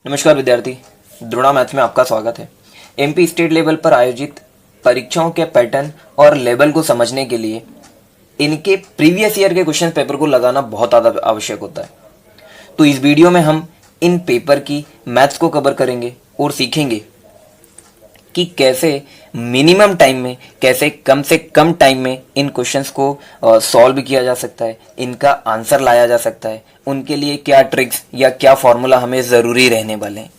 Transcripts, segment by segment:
नमस्कार विद्यार्थी, द्रोणा मैथ्स में आपका स्वागत है। एमपी स्टेट लेवल पर आयोजित परीक्षाओं के पैटर्न और लेवल को समझने के लिए इनके प्रीवियस ईयर के क्वेश्चन पेपर को लगाना बहुत ज़्यादा आवश्यक होता है। तो इस वीडियो में हम इन पेपर की मैथ्स को कवर करेंगे और सीखेंगे कि कैसे मिनिमम टाइम में, कैसे कम से कम टाइम में इन क्वेश्चंस को सॉल्व किया जा सकता है, इनका आंसर लाया जा सकता है, उनके लिए क्या ट्रिक्स या क्या फॉर्मूला हमें ज़रूरी रहने वाले हैं।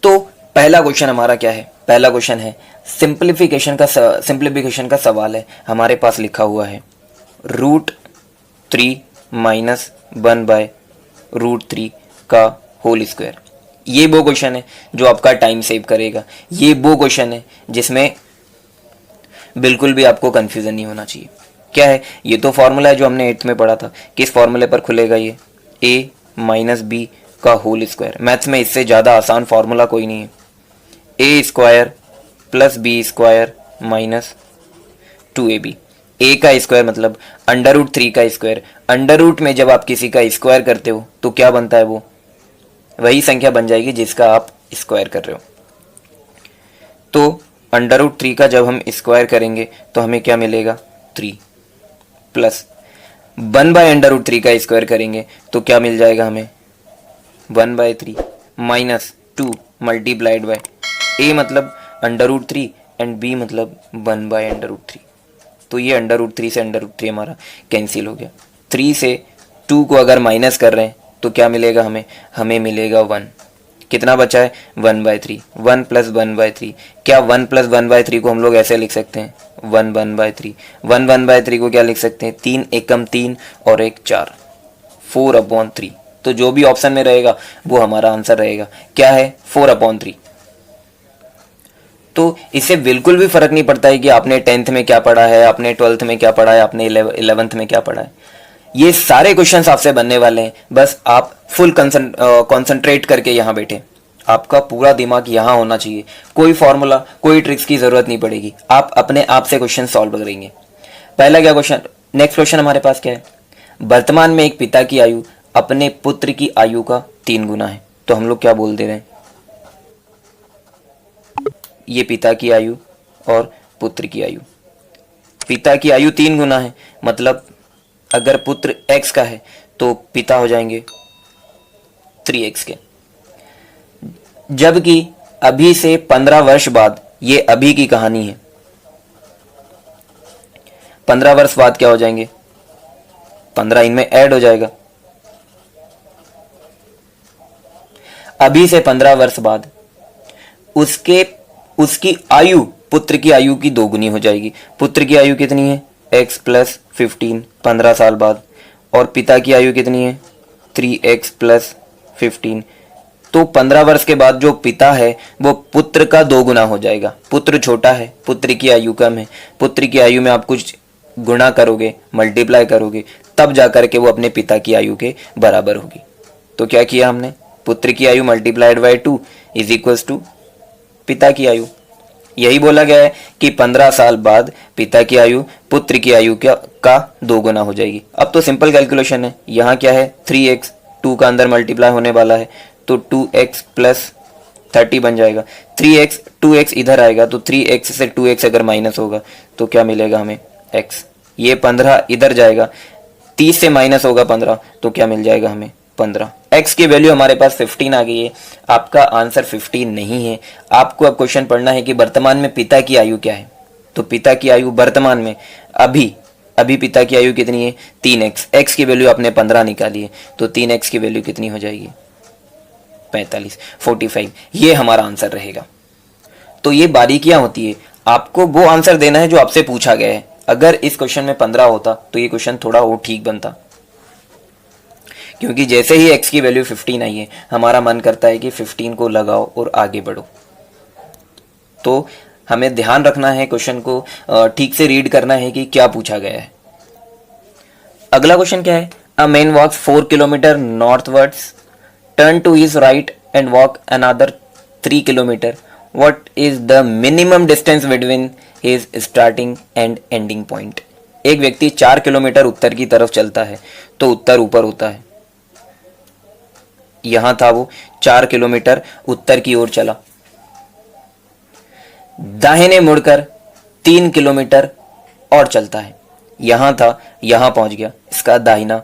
तो पहला क्वेश्चन हमारा क्या है? पहला क्वेश्चन है सिंप्लीफिकेशन का सवाल है। हमारे पास लिखा हुआ है √3 माइनस 1/√3 का होल स्क्वायर। ये वो क्वेश्चन है जो आपका टाइम सेव करेगा। ये वो क्वेश्चन है जिसमें बिल्कुल भी आपको कंफ्यूजन नहीं होना चाहिए। क्या है? ये तो फॉर्मूला है जो हमने 8th में पढ़ा था। किस फॉर्मूले पर खुलेगा ये? a माइनस बी का होल स्क्वायर। मैथ्स में इससे ज़्यादा आसान फॉर्मूला कोई नहीं है। a square plus b square minus 2ab। a का स्क्वायर मतलब √3 का स्क्वायर। अंडर रूट में जब आप किसी का स्क्वायर करते हो तो क्या बनता है? वो वही संख्या बन जाएगी जिसका आप स्क्वायर कर रहे हो। तो √3 का जब हम स्क्वायर करेंगे तो हमें क्या मिलेगा? 3 प्लस 1/√3 का स्क्वायर करेंगे तो क्या मिल जाएगा हमें? 1/3 माइनस 2 मल्टीप्लाइड बाय a मतलब √3 एंड b मतलब 1/√3। तो ये √3 से √3 हमारा कैंसिल हो गया। 3 से 2 को अगर माइनस कर रहे हैं तो क्या मिलेगा हमें? हमें मिलेगा 1। कितना बचा है? 1/3। 1 प्लस 1/3। क्या 1 प्लस 1/3 को हम लोग ऐसे लिख सकते हैं? 1/3। 1/3 को क्या लिख सकते हैं? 3 एकम 3 और 1 4, 4/3। तो जो भी ऑप्शन में रहेगा वो हमारा आंसर रहेगा। क्या है? 4/3। तो इससे बिल्कुल भी फर्क नहीं पड़ता है कि आपने 10th में क्या पढ़ा है, आपने 12th में क्या पढ़ा है, आपने 11th में क्या पढ़ा है। ये सारे क्वेश्चंस आपसे बनने वाले हैं। बस आप फुल कंसंट्रेट करके यहाँ बैठे। आपका पूरा दिमाग यहाँ होना चाहिए। कोई फॉर्मूला, कोई ट्रिक्स की जरूरत नहीं पड़ेगी। आप अपने आप से क्वेश्चन सॉल्व करेंगे। पहला क्या क्वेश्चन? नेक्स्ट क्वेश्चन हमारे पास क्या है? वर्तमान में एक पिता की आयु अपने पुत्र की आयु का 3 गुना है। तो हम लोग क्या बोल दे रहे हैं? ये पिता की आयु और पुत्र की आयु। पिता की आयु 3 गुना है, मतलब अगर पुत्र x का है तो पिता हो जाएंगे 3x के। जबकि अभी से 15 वर्ष बाद, ये अभी की कहानी है, 15 वर्ष बाद क्या हो जाएंगे? 15 इनमें ऐड हो जाएगा। अभी से 15 वर्ष बाद उसकी आयु पुत्र की आयु की 2 गुनी हो जाएगी। पुत्र की आयु कितनी है? x प्लस 15 15 साल बाद। और पिता की आयु कितनी है? 3x plus 15। तो 15 वर्ष के बाद जो पिता है वो पुत्र का 2 गुना हो जाएगा। पुत्र छोटा है, पुत्र की आयु कम है। पुत्र की आयु में आप कुछ गुणा करोगे, मल्टीप्लाई करोगे, तब जाकर के वो अपने पिता की आयु के बराबर होगी। तो क्या किया हमने? पुत्र की आयु multiplied by 2 is equals to पिता की आयु। यही बोला गया है कि 15 साल बाद पिता की आयु पुत्र की आयु का 2 गुना हो जाएगी। अब तो सिंपल कैलकुलेशन है। यहाँ क्या है? 3x 2 का अंदर मल्टीप्लाई होने वाला है तो 2x प्लस 30 बन जाएगा। 3x 2x इधर आएगा तो 3x से 2x अगर माइनस होगा तो क्या मिलेगा हमें? x। ये 15 इधर जाएगा, 30 से माइनस होगा 15 तो क्या मिल जाएगा हमें? 15। x की वैल्यू हमारे पास 15 आ गई है। आपका आंसर 15 नहीं है। आपको अब क्वेश्चन पढ़ना है कि वर्तमान में पिता की आयु क्या है। तो पिता की आयु वर्तमान में अभी पिता की आयु कितनी है? 3x। x की वैल्यू आपने 15 निकाली है तो 3x की वैल्यू कितनी हो जाएगी? 45, 45। ये हमारा आंसर रहेगा। तो ये बारीकियां होती है। आपको वो आंसर देना है जो आपसे पूछा गया है। अगर इस क्वेश्चन में 15 होता तो ये क्वेश्चन थोड़ा और ठीक बनता, क्योंकि जैसे ही x की वैल्यू 15 आई है हमारा मन करता है कि 15 को लगाओ और आगे बढ़ो। तो हमें ध्यान रखना है, क्वेश्चन को ठीक से रीड करना है कि क्या पूछा गया है। अगला क्वेश्चन क्या है? A man walks 4 kilometre northwards, turn to his right and walk another 3 kilometre. What is the minimum distance between his starting and ending point. एक व्यक्ति 4 किलोमीटर उत्तर की तरफ चलता है तो उत्तर ऊपर होता है, यहां था वो 4 किलोमीटर उत्तर की ओर चला, दाहिने मुड़कर 3 किलोमीटर और चलता है, यहां था यहां पहुंच गया, इसका दाहिना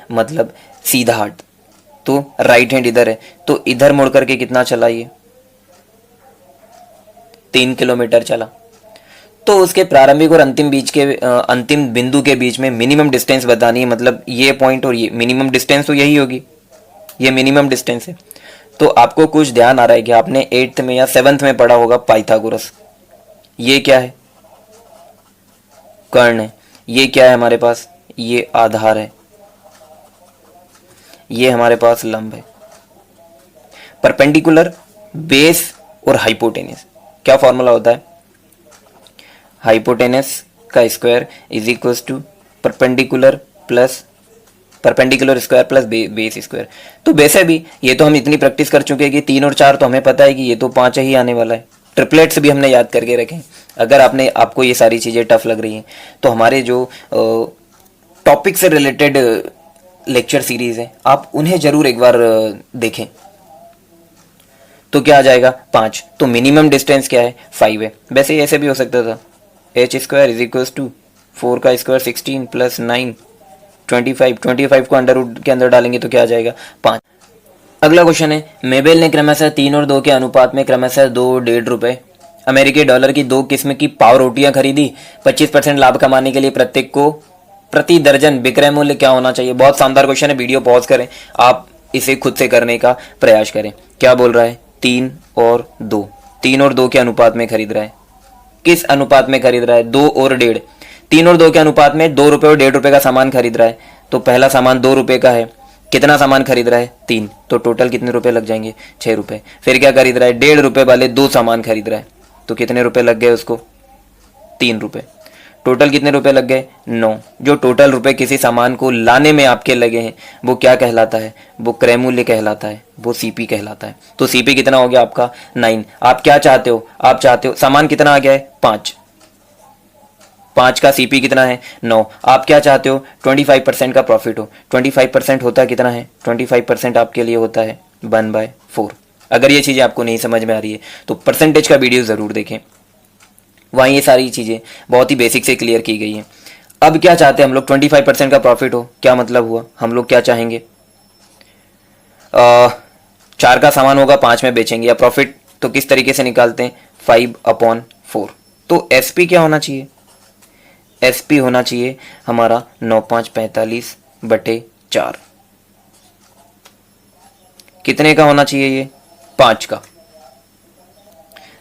मतलब सीधा हट, तो राइट हैंड इधर है, तो इधर मुड़ करके कितना चला ये 3 किलोमीटर चला। तो उसके प्रारंभिक और अंतिम बिंदु के बीच में मिनिमम डिस्टेंस बतानी है, मतलब ये पॉइंट और ये मिनिमम डिस्टेंस तो यही होगी, ये मिनिमम डिस्टेंस है। तो आपको कुछ ध्यान आ रहा है कि आपने 8th में या 7th में पढ़ा होगा पाइथागोरस। ये क्या है, कर्ण है। ये क्या है हमारे पास, ये आधार है, ये हमारे पास लंब है। परपेंडिकुलर, बेस और हाइपोटेनस, क्या फॉर्मूला होता है, हाइपोटेनस का square is equal to perpendicular square plus base square. तो वैसे भी ये तो हम इतनी प्रैक्टिस कर चुके हैं कि 3 और 4 तो हमें पता है कि ये तो 5 ही आने वाला है। ट्रिपलेट्स भी हमने याद करके रखे। अगर आपको ये सारी चीज़ें टफ लग रही हैं तो हमारे जो टॉपिक से रिलेटेड लेक्चर सीरीज है आप उन्हें जरूर एक बार देखें। तो क्या आ जाएगा 5, तो मिनिमम डिस्टेंस क्या है 5 है। वैसे ऐसे भी हो सकता था H square is equal to 4 का स्क्वायर 16 प्लस 9 25 को अंडर रूट के अंदर डालेंगे तो क्या आ जाएगा 5। अगला क्वेश्चन है, मेबेल ने क्रमशः 3 और 2 के अनुपात में क्रमशः 2 और 1.5 रुपए अमेरिकी डॉलर की 2 किस्म की पाव रोटियां खरीदी। 25% लाभ कमाने के लिए प्रत्येक को प्रति दर्जन विक्रय मूल्य क्या होना चाहिए। बहुत शानदार क्वेश्चन है, वीडियो पॉज करें, आप इसे खुद से करने का प्रयास करें। क्या बोल रहा है 3 और 2, 3 और 2 के अनुपात में खरीद रहा है। किस अनुपात में खरीद रहा है 2 और 1.5। 3 और 2 के अनुपात में 2 रुपए और 1.5 रुपए का सामान खरीद रहा है। तो पहला सामान 2 रुपए का है, कितना सामान खरीद रहा है 3, तो टोटल कितने रुपए लग जाएंगे 6 रुपए। फिर क्या खरीद रहा है 1.5 रुपए वाले 2 सामान खरीद रहा है, तो कितने रुपए लग गए उसको 3 रुपए। टोटल कितने रुपए लग गए 9। जो टोटल रुपए किसी सामान को लाने में आपके लगे हैं वो क्या कहलाता है, वो क्रय मूल्य कहलाता है, वो सीपी कहलाता है। तो सीपी कितना हो गया आपका 9। आप क्या चाहते हो, आप चाहते हो सामान कितना आ गया है 5 का सीपी कितना है 9। आप क्या चाहते हो 25% का प्रॉफिट हो। 25% होता कितना है 25% आपके लिए होता है 1/4। अगर ये चीजें आपको नहीं समझ में आ रही है तो परसेंटेज का वीडियो जरूर देखें, वहीं ये सारी चीजें बहुत ही बेसिक से क्लियर की गई हैं। अब क्या चाहते हैं हम लोग 25% का प्रॉफिट हो। क्या मतलब हुआ, हम लोग क्या चाहेंगे 4 का सामान होगा 5 में बेचेंगे, या प्रॉफिट तो किस तरीके से निकालते हैं 5/4। तो एसपी क्या होना चाहिए, एसपी होना चाहिए हमारा 9×5=45/4। कितने का होना चाहिए ये 5 का।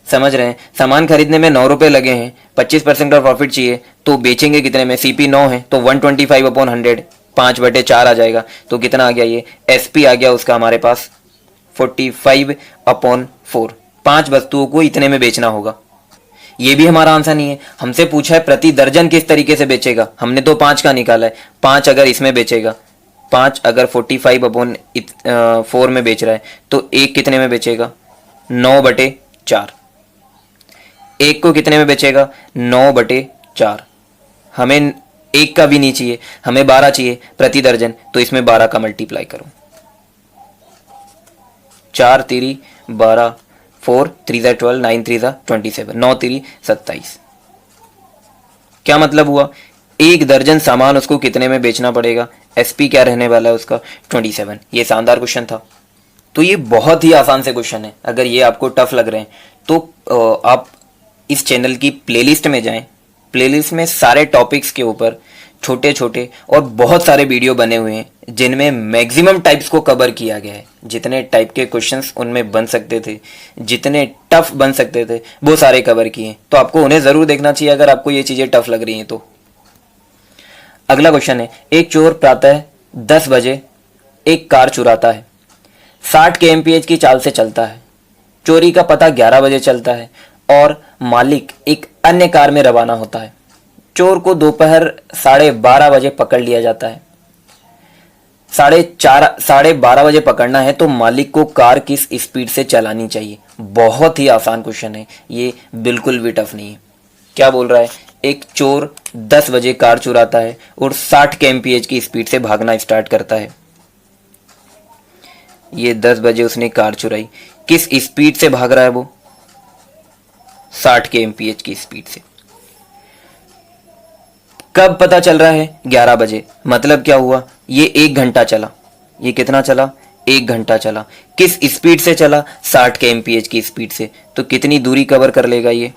समझ रहे हैं, सामान खरीदने में 9 रुपए लगे हैं, 25% का प्रॉफिट चाहिए, तो बेचेंगे कितने में, सीपी 9 है तो 125/100 5/4 आ जाएगा। तो कितना आ गया ये एसपी आ गया उसका हमारे पास 45/4। 5 वस्तुओं को इतने में बेचना होगा। ये भी हमारा आंसर नहीं है, हमसे पूछा है प्रति दर्जन किस तरीके से बेचेगा। हमने तो 5 का निकाला है। 5 अगर इसमें बेचेगा, 5 अगर 45/4 में बेच रहा है तो एक कितने में बेचेगा 9/4। एक को कितने में बेचेगा 9/4। हमें एक का भी नहीं चाहिए, हमें 12 चाहिए प्रति दर्जन, तो इसमें 12 का मल्टीप्लाई करो। 4 3 12, 4 3 12, 9 3 27, 9 3 27। क्या मतलब हुआ, एक दर्जन सामान उसको कितने में बेचना पड़ेगा। एसपी क्या रहने वाला है उसका 27। ये शानदार क्वेश्चन था। तो ये बहुत ही आसान से क्वेश्चन है। अगर ये आपको टफ लग रहे हैं तो आप इस चैनल की प्लेलिस्ट में जाएं। प्लेलिस्ट में सारे टॉपिक्स के ऊपर छोटे छोटे और बहुत सारे वीडियो बने हुए हैं जिनमें मैक्सिमम टाइप्स को कवर किया गया है। जितने टाइप के क्वेश्चंस उनमें बन सकते थे, जितने टफ बन सकते थे, वो सारे कवर किए। तो आपको उन्हें जरूर देखना चाहिए अगर आपको ये चीजें टफ लग रही हैं तो। अगला क्वेश्चन है, एक चोर प्रातः 10 बजे एक कार चुराता है, 60 kmph की चाल से चलता है। चोरी का पता 11 बजे चलता है और मालिक एक अन्य कार में रवाना होता है। चोर को दोपहर 12:30 बजे पकड़ लिया जाता है। 12:30 बजे पकड़ना है तो मालिक को कार किस स्पीड से चलानी चाहिए। बहुत ही आसान क्वेश्चन है, ये बिल्कुल भी टफ नहीं है। क्या बोल रहा है, एक चोर 10 बजे कार चुराता है और 60 kmph की स्पीड से भागना स्टार्ट करता है। ये 10 बजे उसने कार चुराई। किस स्पीड से भाग रहा है वो? 60 के एमपीएच की स्पीड से। कब पता चल रहा है? 11 बजे। मतलब क्या हुआ? ये 1 घंटा चला। ये कितना चला? 1 घंटा चला। किस स्पीड से चला? 60 के एमपीएच की स्पीड से। तो कितनी दूरी कवर कर लेगा ये?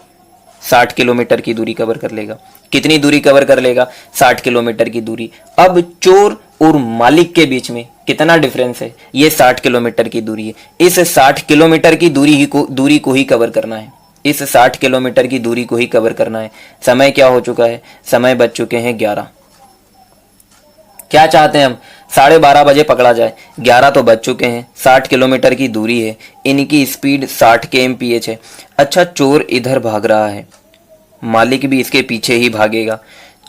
60 किलोमीटर की दूरी कवर कर लेगा। कितनी दूरी कवर कर लेगा? 60 किलोमीटर की दूरी। अब चोर और मालिक के बीच में कितना डिफरेंस है? ये 60 किलोमीटर की दूरी है। इस 60 किलोमीटर की दूरी को ही कवर करना है। इस 60 किलोमीटर की दूरी को ही कवर करना है। समय क्या हो चुका है? समय बज चुके हैं 11। क्या चाहते हैं हम? 12:30 बजे पकड़ा जाए। 11 तो बज चुके हैं। 60 किलोमीटर की दूरी है। इनकी स्पीड 60 के एमपीएच है। अच्छा, चोर इधर भाग रहा है, मालिक भी इसके पीछे ही भागेगा।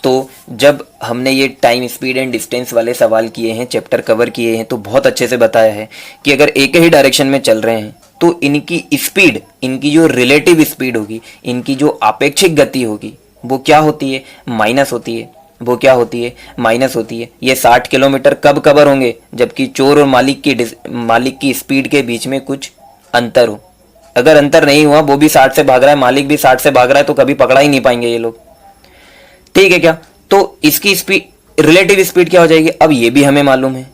तो जब हमने ये टाइम, स्पीड एंड डिस्टेंस वाले सवाल किए हैं, चैप्टर कवर किए हैं, तो बहुत अच्छे से बताया है कि अगर एक ही डायरेक्शन में चल रहे हैं तो इनकी स्पीड, इनकी जो रिलेटिव स्पीड होगी, इनकी जो आपेक्षिक गति होगी, वो क्या होती है? माइनस होती है। वो क्या होती है? माइनस होती है। ये 60 किलोमीटर कब कवर होंगे? जबकि चोर और मालिक की स्पीड के बीच में कुछ अंतर हो। अगर अंतर नहीं हुआ, वो भी 60 से भाग रहा है, मालिक भी 60 से भाग रहा है, तो कभी पकड़ा ही नहीं पाएंगे ये लोग। ठीक है क्या? तो इसकी स्पीड, रिलेटिव स्पीड क्या हो जाएगी? अब ये भी हमें मालूम है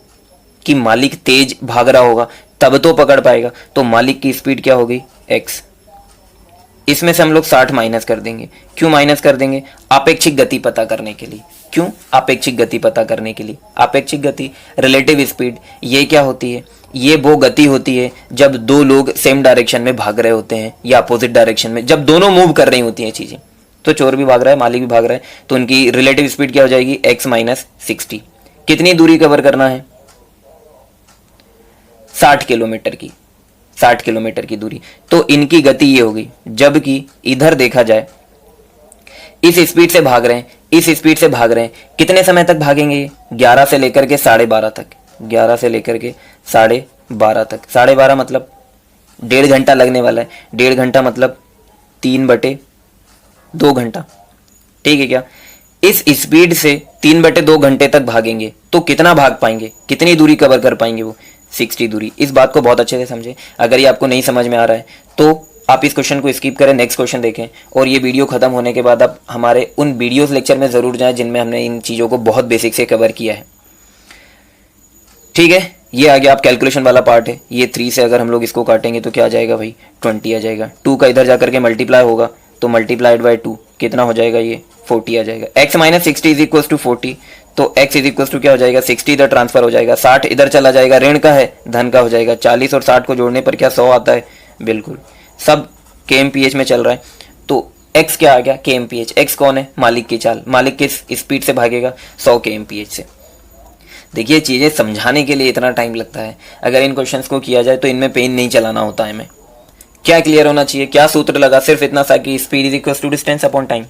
कि मालिक तेज भाग रहा होगा तब तो पकड़ पाएगा। तो मालिक की स्पीड क्या होगी? x। इसमें से हम लोग 60 माइनस कर देंगे। क्यों माइनस कर देंगे? आपेक्षिक गति पता करने के लिए। क्यों? आपेक्षिक गति पता करने के लिए। आपेक्षिक गति, रिलेटिव स्पीड, ये क्या होती है? ये वो गति होती है जब दो लोग सेम डायरेक्शन में भाग रहे होते हैं या अपोजिट डायरेक्शन में, जब दोनों मूव कर रही होती हैं चीजें। तो चोर भी भाग रहा है, मालिक भी भाग रहा है, तो उनकी रिलेटिव स्पीड क्या हो जाएगी? x minus 60। कितनी दूरी कवर करना है? 60 किलोमीटर की। 60 किलोमीटर की दूरी। तो इनकी गति ये होगी। जबकि इधर देखा जाए, इस स्पीड से भाग रहे हैं, इस स्पीड से भाग रहे हैं, कितने समय तक भागेंगे ये? 11 से लेकर के 12:30 तक। 11 से लेकर के 12:30 तक। 12:30 मतलब 1.5 घंटा लगने वाला है। 1.5 घंटा मतलब 3/2 घंटा। ठीक है क्या? इस स्पीड से 3/2 घंटे तक भागेंगे तो कितना भाग पाएंगे? कितनी दूरी कवर कर पाएंगे वो? 60 दूरी। इस बात को बहुत अच्छे से समझें। अगर ये आपको नहीं समझ में आ रहा है तो आप इस क्वेश्चन को स्किप करें, नेक्स्ट क्वेश्चन देखें, और ये वीडियो खत्म होने के बाद आप हमारे उन वीडियोस लेक्चर में जरूर जाएं जिनमें हमने इन चीज़ों को बहुत बेसिक से कवर किया है। ठीक है, ये आ गया आप कैलकुलेशन वाला पार्ट है। ये 3 से अगर हम लोग इसको काटेंगे तो क्या आ जाएगा भाई? 20 आ जाएगा। 2 का इधर जाकर के मल्टीप्लाई होगा तो मल्टीप्लाइड बाय 2 कितना हो जाएगा? ये 40 आ जाएगा। x minus 60 is equal to 40। तो x इज इक्वल टू क्या हो जाएगा? 60 इधर ट्रांसफर हो जाएगा, 60 इधर चला जाएगा, ऋण का है, धन का हो जाएगा। 40 और 60 को जोड़ने पर क्या 100 आता है? बिल्कुल। सब kmph में चल रहा है। तो x क्या आ गया? kmph। x कौन है? मालिक की चाल। मालिक किस स्पीड से भागेगा? 100 kmph से। देखिए, चीजें समझाने के लिए इतना टाइम लगता है। अगर इन क्वेश्चंस को किया जाए तो इनमें पेन नहीं चलाना होता है हमें। क्या क्लियर होना चाहिए? क्या सूत्र लगा? सिर्फ इतना सा कि speed is equal to distance upon time.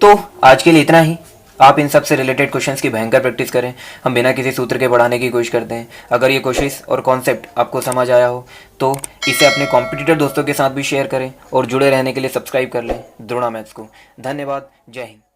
तो आज के लिए इतना ही। आप इन सब से रिलेटेड क्वेश्चंस की भयंकर प्रैक्टिस करें। हम बिना किसी सूत्र के पढ़ाने की कोशिश करते हैं। अगर ये कोशिश और कॉन्सेप्ट आपको समझ आया हो तो इसे अपने कॉम्पिटिटर दोस्तों के साथ भी शेयर करें और जुड़े रहने के लिए सब्सक्राइब कर लें द्रोणा मैथ्स को। धन्यवाद। जय हिंद।